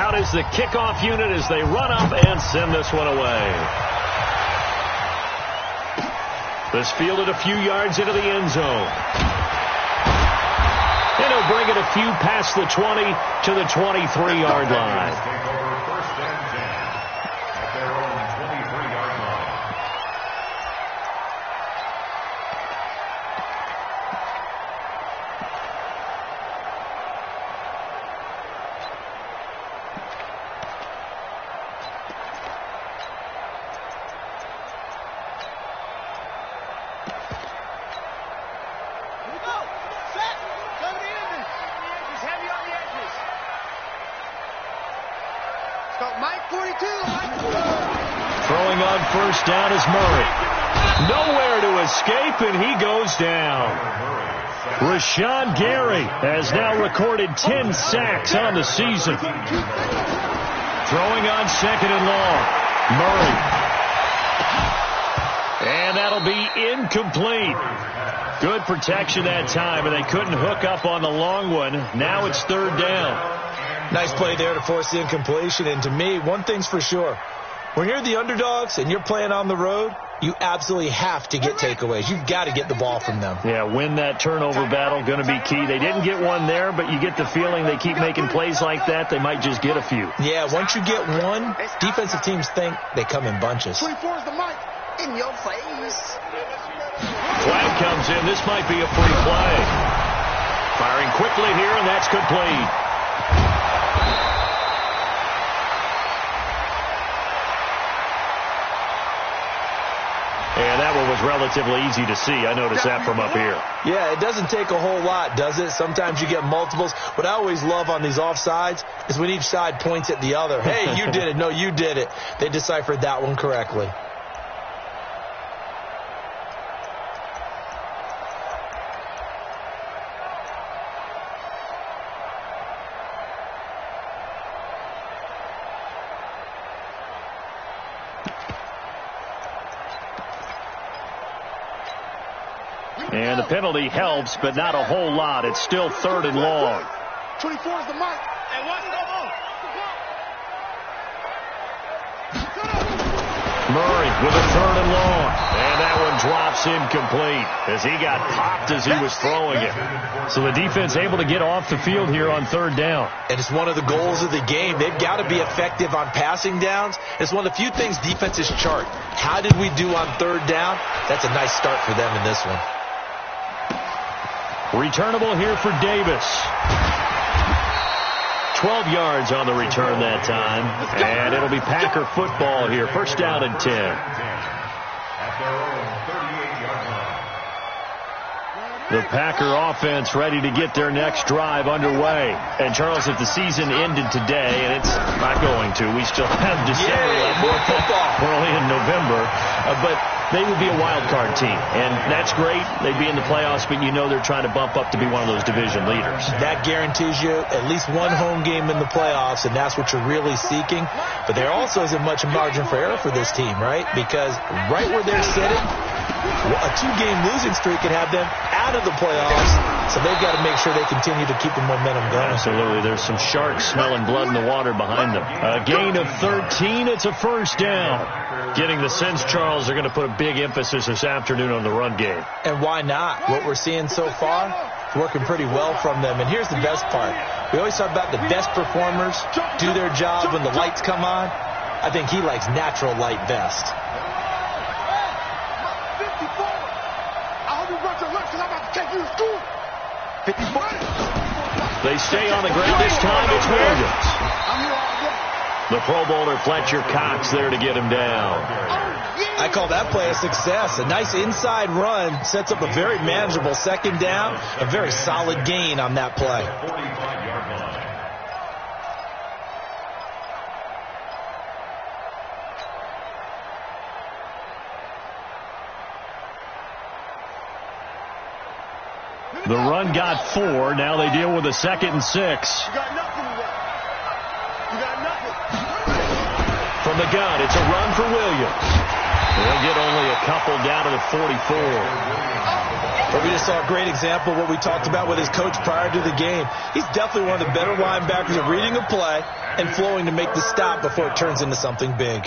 Out is the kickoff unit as they run up and send this one away. This fielded a few yards into the end zone. And he'll bring it a few past the 20 to the 23-yard line. Throwing on first down is Murray. Nowhere to escape, and he goes down. Rashawn Gary has now recorded 10 sacks on the season. Throwing on second and long. Murray. And that'll be incomplete. Good protection that time, and they couldn't hook up on the long one. Now it's third down. Nice play there to force the incompletion. And to me, one thing's for sure. When you're the underdogs and you're playing on the road, you absolutely have to get takeaways. You've got to get the ball from them. Yeah, win that turnover battle, going to be key. They didn't get one there, but you get the feeling they keep making plays like that, they might just get a few. Yeah, once you get one, defensive teams think they come in bunches. 24 is the mic. In your face. Flag comes in. This might be a free play. Firing quickly here, and that's complete. And that one was relatively easy to see. I noticed that from up here. Yeah, it doesn't take a whole lot, does it? Sometimes you get multiples. What I always love on these offsides is when each side points at the other. Hey, you did it. No, you did it. They deciphered that one correctly. And the penalty helps, but not a whole lot. It's still third and long. 24 is the mic. Hey, watch the ball. Murray with a third and long. And that one drops incomplete as he got popped as he was throwing it. So the defense able to get off the field here on third down. And it's one of the goals of the game. They've got to be effective on passing downs. It's one of the few things defenses chart. How did we do on third down? That's a nice start for them in this one. Returnable here for Davis. 12 yards on the return that time. And it'll be Packer football here. First down and 10. The Packer offense ready to get their next drive underway. And, Charles, if the season ended today, and it's not going to, we still have December left. We're only in November. But they would be a wild card team. And that's great. They'd be in the playoffs, but you know they're trying to bump up to be one of those division leaders. That guarantees you at least one home game in the playoffs, and that's what you're really seeking. But there also isn't much margin for error for this team, right? Because right where they're sitting, a two-game losing streak could have them out of the playoffs, so they've got to make sure they continue to keep the momentum going. Absolutely. There's some sharks smelling blood in the water behind them. A gain of 13. It's a first down. Getting the sense, Charles, they're going to put a big emphasis this afternoon on the run game. And why not? What we're seeing so far is working pretty well from them. And here's the best part. We always talk about the best performers do their job when the lights come on. I think he likes natural light best. They stay on the ground. This time it's Williams. The Pro Bowler Fletcher Cox there to get him down. I call that play a success. A nice inside run sets up a very manageable second down. A very solid gain on that play. The run got 4. Now they deal with a 2nd and 6. You got nothing left. You got nothing. From the gun, it's a run for Williams. They'll get only a couple down to the 44. But we just saw a great example of what we talked about with his coach prior to the game. He's definitely one of the better linebackers at reading a play and flowing to make the stop before it turns into something big.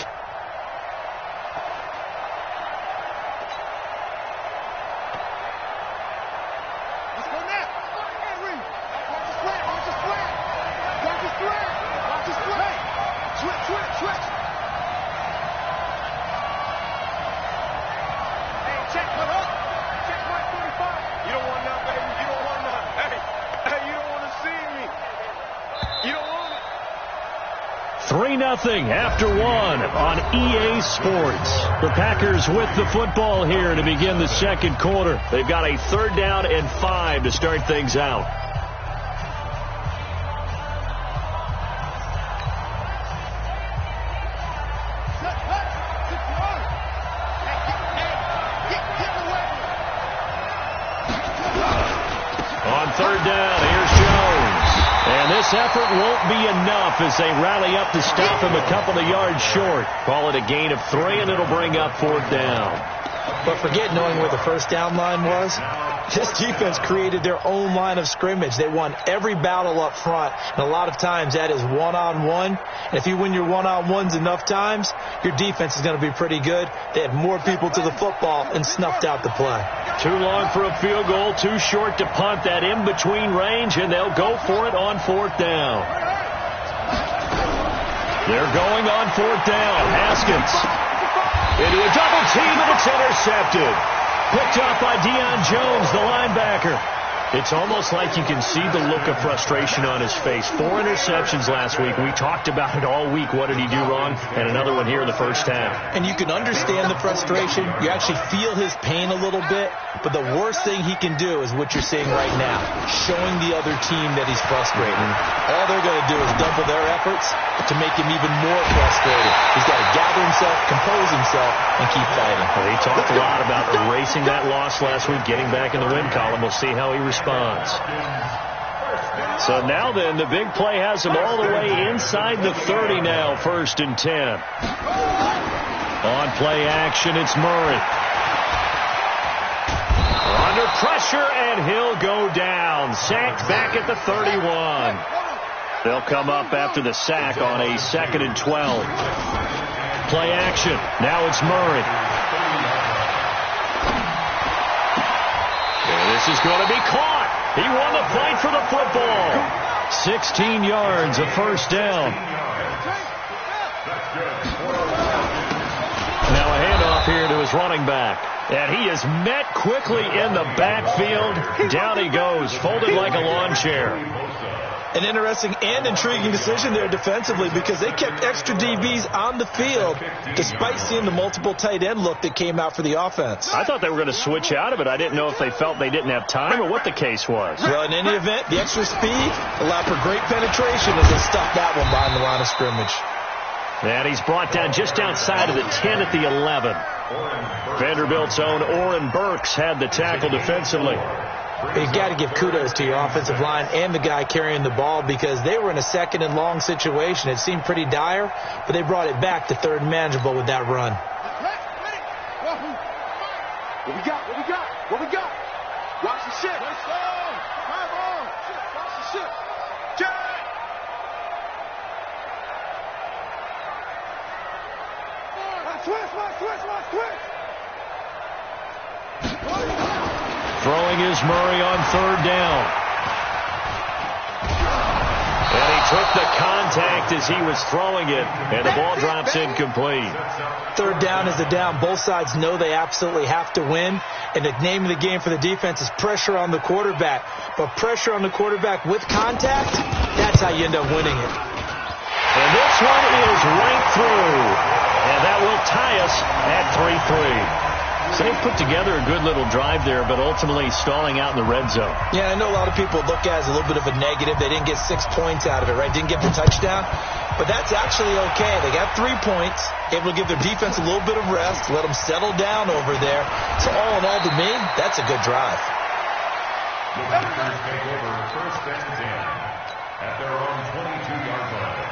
After one on EA Sports. The Packers with the football here to begin the second quarter. They've got a 3rd down and 5 to start things out. On 3rd down, here's Jones. And this effort won't be enough as they rally up to stop him a couple of yards short. Call it a gain of 3, and it'll bring up 4th down. But forget knowing where the first down line was. This defense created their own line of scrimmage. They won every battle up front, and a lot of times that is one-on-one. And if you win your one-on-ones enough times, your defense is going to be pretty good. They had more people to the football and snuffed out the play. Too long for a field goal, too short to punt. That in-between range, and they'll go for it on 4th down. They're going on 4th down. Haskins into a double team, and it's intercepted. Picked up by Deion Jones, the linebacker. It's almost like you can see the look of frustration on his face. 4 interceptions last week. We talked about it all week. What did he do wrong? And another one here in the first half. And you can understand the frustration. You actually feel his pain a little bit. But the worst thing he can do is what you're seeing right now, showing the other team that he's frustrated. All they're going to do is double their efforts to make him even more frustrated. He's got to gather himself, compose himself, and keep fighting. Well, he talked a lot about erasing that loss last week, getting back in the win column. We'll see how he responds. So now then, the big play has him all the way inside the 30 now, 1st and 10. On play action, it's Murray. Under pressure, and he'll go down. Sacked back at the 31. They'll come up after the sack on a 2nd and 12. Play action. Now it's Murray. And this is going to be caught. He won the fight for the football. 16 yards, a 1st down. Now a handoff here to his running back. And he is met quickly in the backfield. Down he goes, folded like a lawn chair. An interesting and intriguing decision there defensively because they kept extra DBs on the field despite seeing the multiple tight end look that came out for the offense. I thought they were going to switch out of it. I didn't know if they felt they didn't have time or what the case was. Well, in any event, the extra speed allowed for great penetration as they stuffed that one behind the line of scrimmage. And he's brought down just outside of the 10 at the 11. Vanderbilt's own Oren Burks had the tackle defensively. You've got to give kudos to your offensive line and the guy carrying the ball because they were in a 2nd and long situation. It seemed pretty dire, but they brought it back to 3rd and manageable with that run. What we got? What we got? What we got? Watch the shit. Watch the shit. Switch. Throwing is Murray on 3rd down. And he took the contact as he was throwing it, and the ball drops incomplete. 3rd down is the down. Both sides know they absolutely have to win, and the name of the game for the defense is pressure on the quarterback. But pressure on the quarterback with contact, that's how you end up winning it. And this one is right through, and that will tie us at 3-3. So they put together a good little drive there, but ultimately stalling out in the red zone. Yeah, I know a lot of people look at it as a little bit of a negative. They didn't get 6 points out of it, right? Didn't get the touchdown. But that's actually okay. They got 3 points. It will give their defense a little bit of rest, let them settle down over there. So all in all, to me, that's a good drive. The Packers take over 1st and 10 at their own 22-yard line.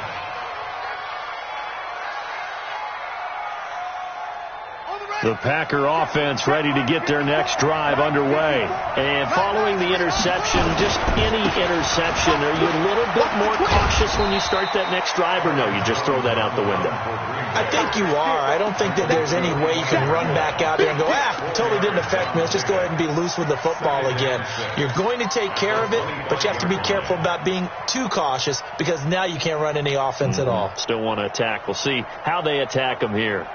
On the right. The Packer offense ready to get their next drive underway. And following the interception, just any interception, are you a little bit more cautious when you start that next drive, or no, you just throw that out the window? I think you are. I don't think that there's any way you can run back out there and go, totally didn't affect me. Let's just go ahead and be loose with the football again. You're going to take care of it, but you have to be careful about being too cautious because now you can't run any offense at all. Still want to attack. We'll see how they attack them here.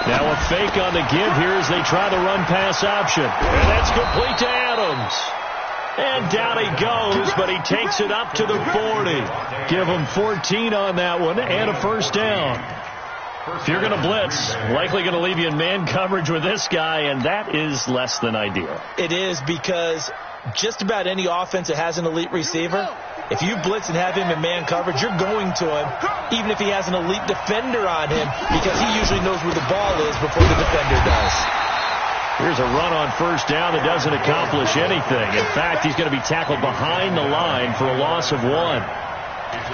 Now a fake on the give here as they try the run-pass option. And that's complete to Adams. And down he goes, but he takes it up to the 40. Give him 14 on that one and a first down. If you're going to blitz, likely going to leave you in man coverage with this guy, and that is less than ideal. It is, because just about any offense that has an elite receiver, if you blitz and have him in man coverage, you're going to him, even if he has an elite defender on him, because he usually knows where the ball is before the defender does. Here's a run on first down that doesn't accomplish anything. In fact, he's going to be tackled behind the line for a loss of 1.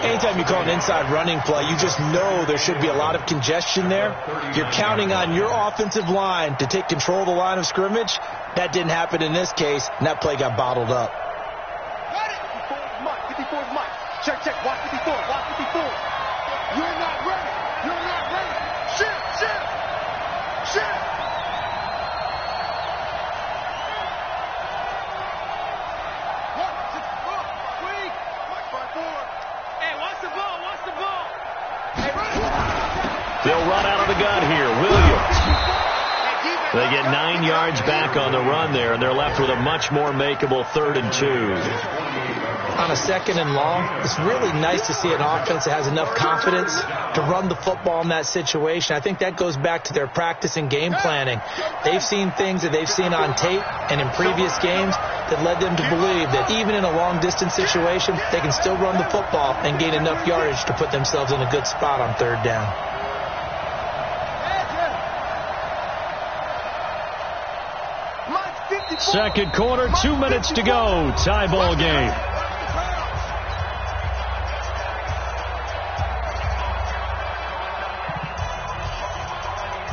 Anytime you call an inside running play, you just know there should be a lot of congestion there. You're counting on your offensive line to take control of the line of scrimmage. That didn't happen in this case, and that play got bottled up. Check, watch it before. You're not ready. Shift. Hey, watch the ball. They'll run out of the gun here. Williams. They get 9 yards back on the run there, and they're left with a much more makeable 3rd and 2. On a 2nd and long, it's really nice to see an offense that has enough confidence to run the football in that situation. I think that goes back to their practice and game planning. They've seen things that they've seen on tape and in previous games that led them to believe that even in a long-distance situation, they can still run the football and gain enough yardage to put themselves in a good spot on 3rd down. Second quarter, 2 minutes to go. Tie ball game.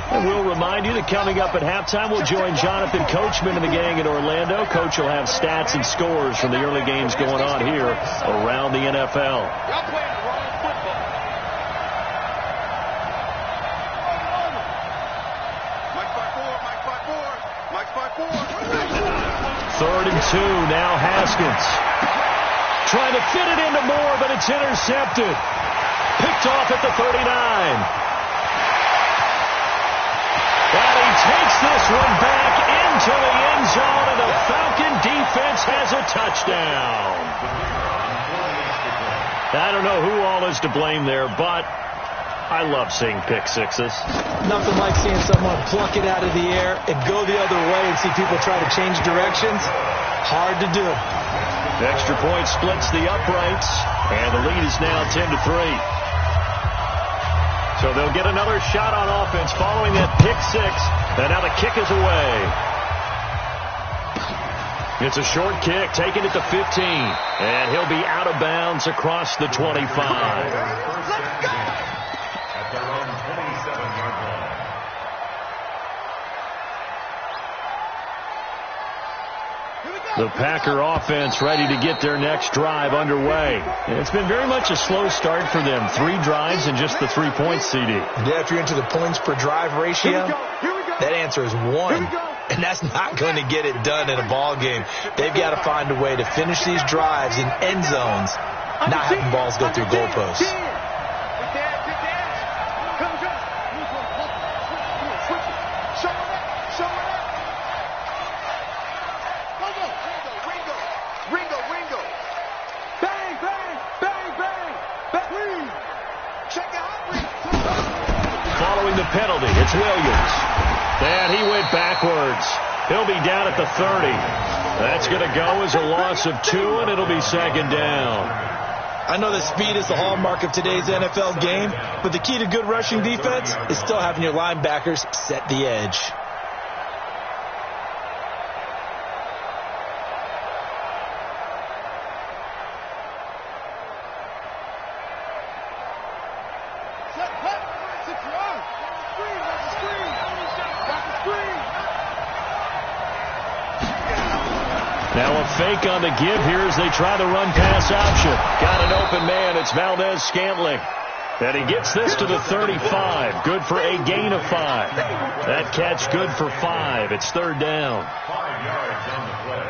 And we'll remind you that coming up at halftime, we'll join Jonathan Coachman and the gang in Orlando. Coach will have stats and scores from the early games going on here around the NFL. Third and 2, now Haskins. Trying to fit it into Moore, but it's intercepted. Picked off at the 39. And he takes this one back into the end zone, and the Falcon defense has a touchdown. I don't know who all is to blame there, but I love seeing pick sixes. Nothing like seeing someone pluck it out of the air and go the other way and see people try to change directions. Hard to do. The extra point splits the uprights, and the lead is now 10-3. So they'll get another shot on offense following that pick six, and now the kick is away. It's a short kick, taken at the 15, and he'll be out of bounds across the 25. At their own 27-yard line. The Packer offense ready to get their next drive underway. And it's been very much a slow start for them. 3 drives and just the 3 points, CD. Yeah, if you're into the points per drive ratio, that answer is 1. And that's not going to get it done in a ball game. They've got to find a way to finish these drives in end zones, not having balls go through goalposts. Penalty. It's Williams. And he went backwards. He'll be down at the 30. That's going to go as a loss of 2, and it'll be 2nd down. I know that speed is the hallmark of today's NFL game, but the key to good rushing defense is still having your linebackers set the edge. Now a fake on the give here as they try the run-pass option. Got an open man. It's Valdez-Scantling. And he gets this to the 35. Good for a gain of 5. That catch good for 5. It's third down. 5 yards on the play.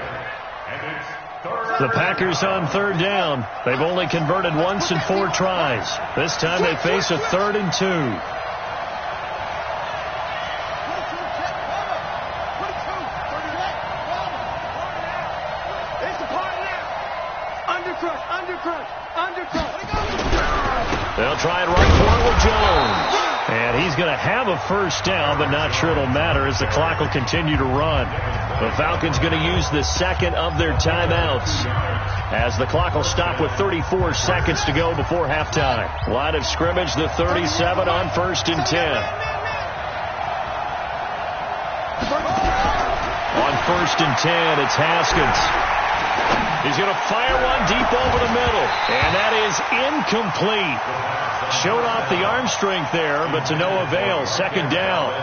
And it's third. The Packers on third down. They've only converted once in 4 tries. This time they face a 3rd and 2. They'll try and run for it with Jones. And he's going to have a first down, but not sure it'll matter as the clock will continue to run. The Falcons going to use the second of their timeouts as the clock will stop with 34 seconds to go before halftime. Line of scrimmage, the 37 on 1st and 10. On 1st and 10, it's Haskins. He's going to fire one deep over the middle, and that is incomplete. Showed off the arm strength there, but to no avail. Second down.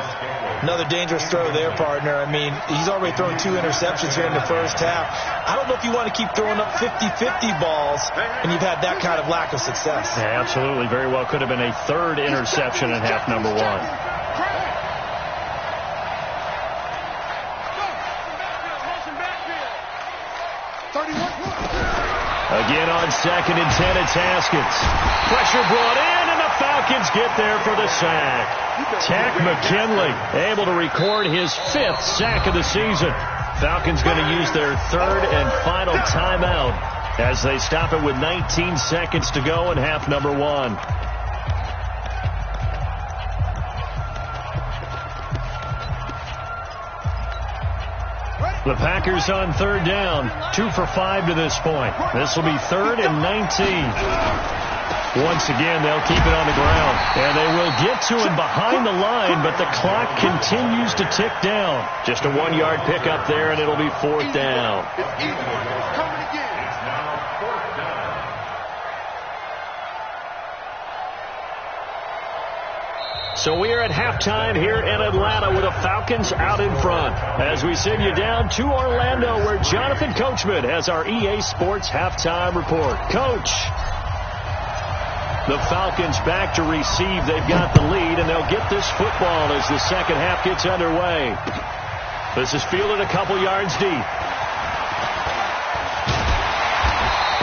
Another dangerous throw there, partner. I mean, he's already thrown 2 interceptions here in the first half. I don't know if you want to keep throwing up 50-50 balls, and you've had that kind of lack of success. Yeah, absolutely. Very well could have been a 3rd interception in half number 1. Again on 2nd and 10, it's Haskins. Pressure brought in, and the Falcons get there for the sack. Tack McKinley able to record his 5th sack of the season. Falcons going to use their 3rd and final timeout as they stop it with 19 seconds to go in half number 1. The Packers on third down, 2 for 5 to this point. This will be 3rd and 19. Once again, they'll keep it on the ground. And they will get to him behind the line, but the clock continues to tick down. Just a 1-yard pickup there, and it'll be 4th down. So we are at halftime here in Atlanta with the Falcons out in front. As we send you down to Orlando where Jonathan Coachman has our EA Sports halftime report. Coach, the Falcons back to receive. They've got the lead, and they'll get this football as the second half gets underway. This is fielded a couple yards deep.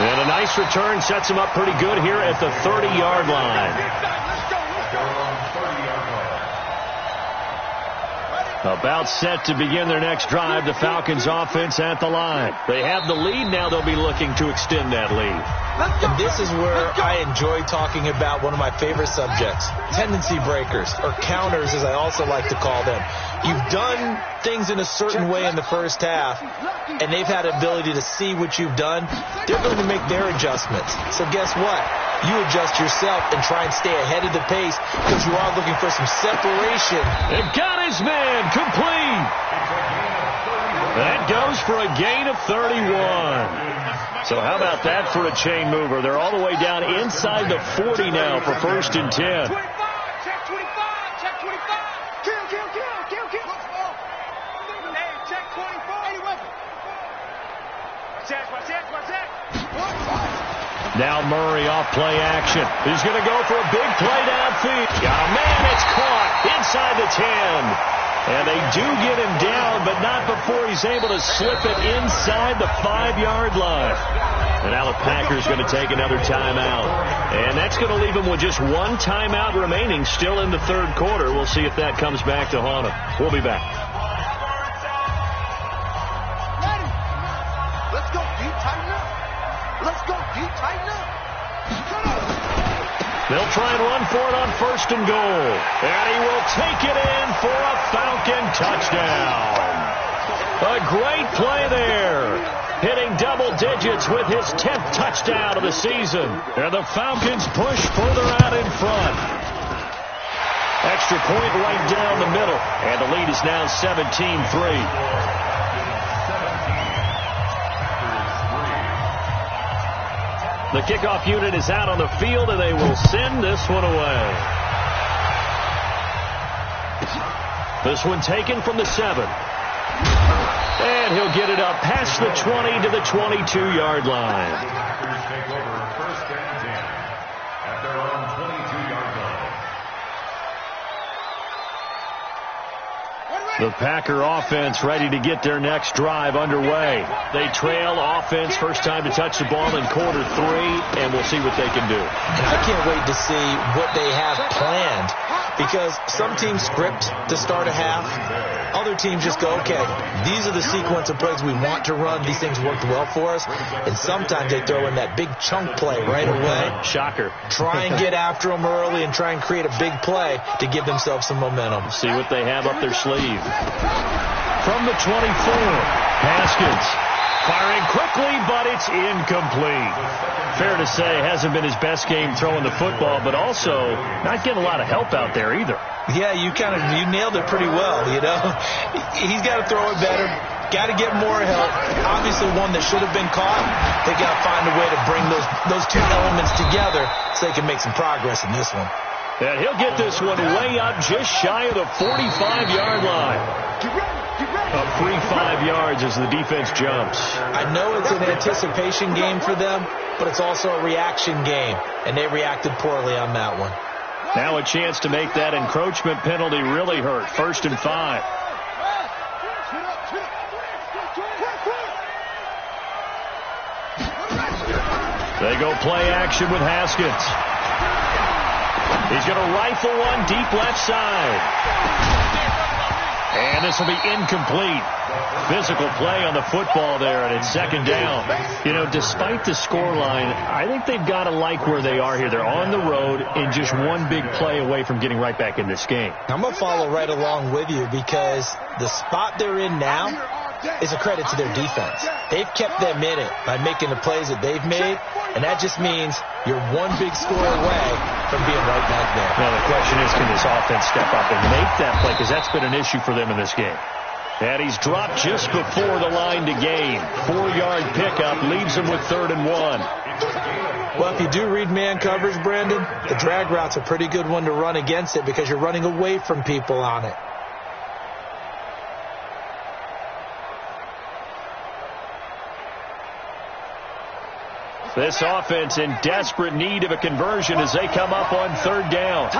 And a nice return sets them up pretty good here at the 30-yard line. About set to begin their next drive, the Falcons offense at the line. They have the lead now. They'll be looking to extend that lead. And this is where I enjoy talking about one of my favorite subjects, tendency breakers, or counters as I also like to call them. You've done things in a certain way in the first half, and they've had an ability to see what you've done. They're going to make their adjustments. So guess what? You adjust yourself and try and stay ahead of the pace because you are looking for some separation. They've got his man complete. That goes for a gain of 31. So how about that for a chain mover? They're all the way down inside the 40 now for 1st and 10. Check 25, check 25. Kill. Hey, check 24. Any weapon. Watch that. Now Murray off play action. He's going to go for a big play downfield. Got a man, it's caught inside the 10. And they do get him down, but not before he's able to slip it inside the 5-yard line. And now the Packers going to take another timeout. And that's going to leave them with just 1 timeout remaining still in the 3rd quarter. We'll see if that comes back to haunt them. We'll be back. Ready. Let's go. Deep, tighten up. Let's go. Deep, tighten up. They'll try and run for it on 1st and goal. And he will take it in for a Falcon touchdown. A great play there. Hitting double digits with his 10th touchdown of the season. And the Falcons push further out in front. Extra point right down the middle. And the lead is now 17-3. The kickoff unit is out on the field, and they will send this one away. This one taken from the 7. And he'll get it up past the 20 to the 22-yard line. The Packers take over first and 10 at their own 22-yard line. The Packer offense ready to get their next drive underway. They trail offense, first time to touch the ball in quarter 3, and we'll see what they can do. And I can't wait to see what they have planned, because some teams script to start a half. Other teams just go, okay, these are the sequence of plays we want to run. These things worked well for us. And sometimes they throw in that big chunk play right away. Shocker. Try and get after them early and try and create a big play to give themselves some momentum. See what they have up their sleeve. From the 24, Haskins firing quickly, but it's incomplete. Fair to say, hasn't been his best game throwing the football, but also not getting a lot of help out there either. Yeah, you nailed it pretty well, you know. He's got to throw it better. Got to get more help. Obviously, one that should have been caught. They got to find a way to bring those two elements together so they can make some progress in this one. And he'll get this one way up just shy of the 45-yard line. A free 5 yards as the defense jumps. I know it's an anticipation game for them, but it's also a reaction game, and they reacted poorly on that one. Now a chance to make that encroachment penalty really hurt. 1st and 5. They go play action with Haskins. He's going to rifle one deep left side. And this will be incomplete. Physical play on the football there, and it's 2nd down. You know, despite the scoreline, I think they've got to like where they are here. They're on the road and just one big play away from getting right back in this game. I'm going to follow right along with you, because the spot they're in now is a credit to their defense. They've kept them in it by making the plays that they've made, and that just means you're one big score away from being right back there. Now the question is, can this offense step up and make that play? Because that's been an issue for them in this game. And he's dropped just before the line to gain. 4-yard pickup leaves him with 3rd and 1. Well, if you do read man coverage, Brandon, the drag route's a pretty good one to run against it, because you're running away from people on it. This offense in desperate need of a conversion as they come up on 3rd down.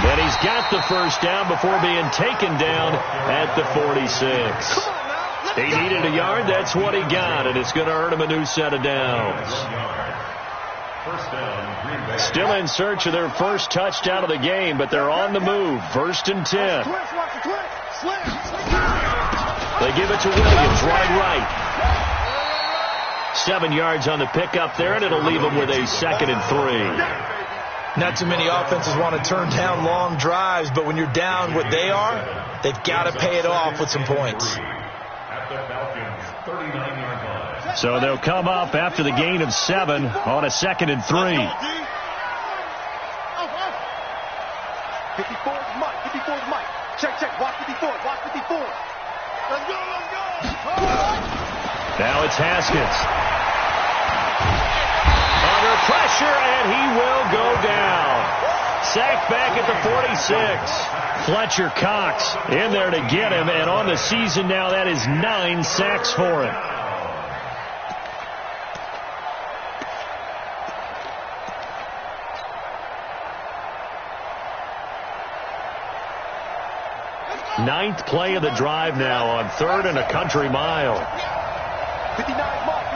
And he's got the 1st down before being taken down at the 46. He needed a yard. That's what he got, and it's going to earn him a new set of downs. Still in search of their first touchdown of the game, but they're on the move. 1st and 10. They give it to Williams, right. 7 yards on the pickup there, and it'll leave them with a 2nd and 3. Not too many offenses want to turn down long drives, but when you're down what they are, they've got to pay it off with some points. So they'll come up after the gain of 7 on a 2nd and 3. 54 is Mike. 54 is Mike. Check. Watch 54. Let's go. Now it's Haskins. Under pressure, and he will go down. Sacked back at the 46. Fletcher Cox in there to get him, and on the season now, that is 9 sacks for him. Ninth play of the drive now on 3rd and a country mile. 59 Mike.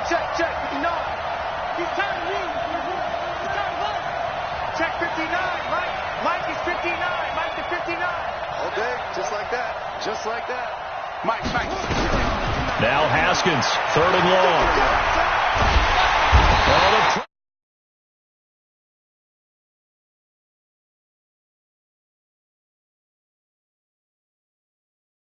Check. 59. He's trying to use. Check 59. Mike is 59. Mike is 59. Okay, just like that. Mike. Now Haskins, 3rd and long.